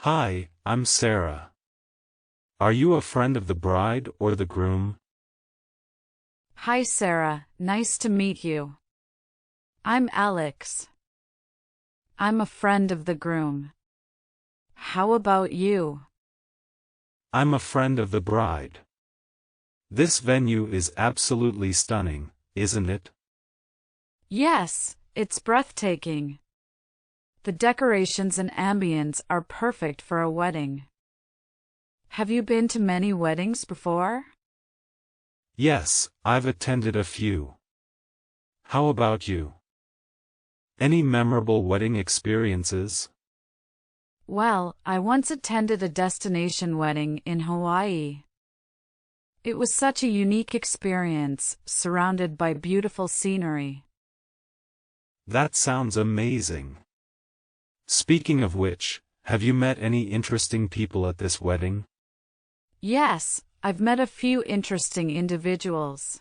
Hi, I'm Sarah. Are you a friend of the bride or the groom? Hi Sarah, nice to meet you. I'm Alex. I'm a friend of the groom. How about you? I'm a friend of the bride. This venue is absolutely stunning, isn't it? Yes, it's breathtaking. The decorations and ambience are perfect for a wedding. Have you been to many weddings before? Yes, I've attended a few. How about you? Any memorable wedding experiences? Well, I once attended a destination wedding in Hawaii. It was such a unique experience, surrounded by beautiful scenery. That sounds amazing. Speaking of which, have you met any interesting people at this wedding? Yes, I've met a few interesting individuals.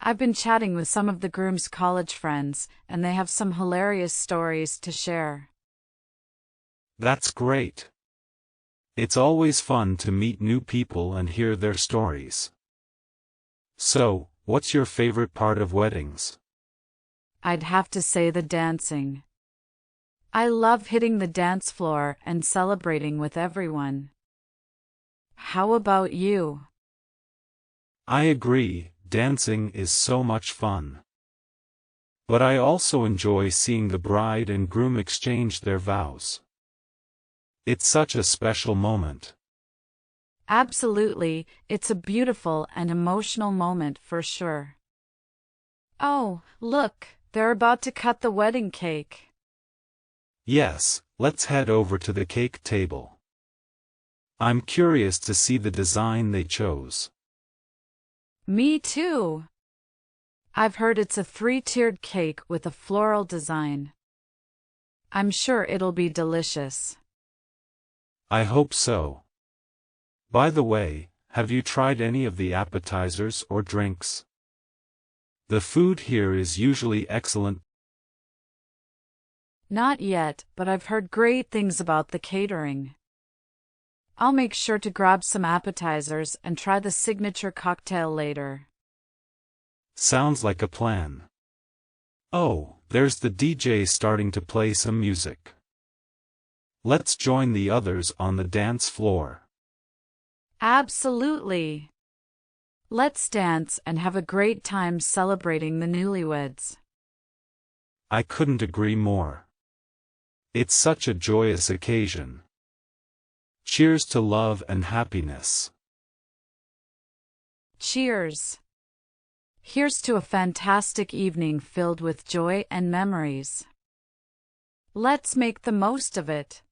I've been chatting with some of the groom's college friends, and they have some hilarious stories to share. That's great. It's always fun to meet new people and hear their stories. So, what's your favorite part of weddings? I'd have to say the dancing. I love hitting the dance floor and celebrating with everyone. How about you? I agree, dancing is so much fun. But I also enjoy seeing the bride and groom exchange their vows. It's such a special moment. Absolutely, it's a beautiful and emotional moment for sure. Oh, look, they're about to cut the wedding cake. Yes, let's head over to the cake table. I'm curious to see the design they chose. Me too. I've heard it's a three-tiered cake with a floral design. I'm sure it'll be delicious. I hope so. By the way, have you tried any of the appetizers or drinks? The food here is usually excellent. Not yet, but I've heard great things about the catering. I'll make sure to grab some appetizers and try the signature cocktail later. Sounds like a plan. Oh, there's the DJ starting to play some music. Let's join the others on the dance floor. Absolutely. Let's dance and have a great time celebrating the newlyweds. I couldn't agree more. It's such a joyous occasion. Cheers to love and happiness. Cheers. Here's to a fantastic evening filled with joy and memories. Let's make the most of it.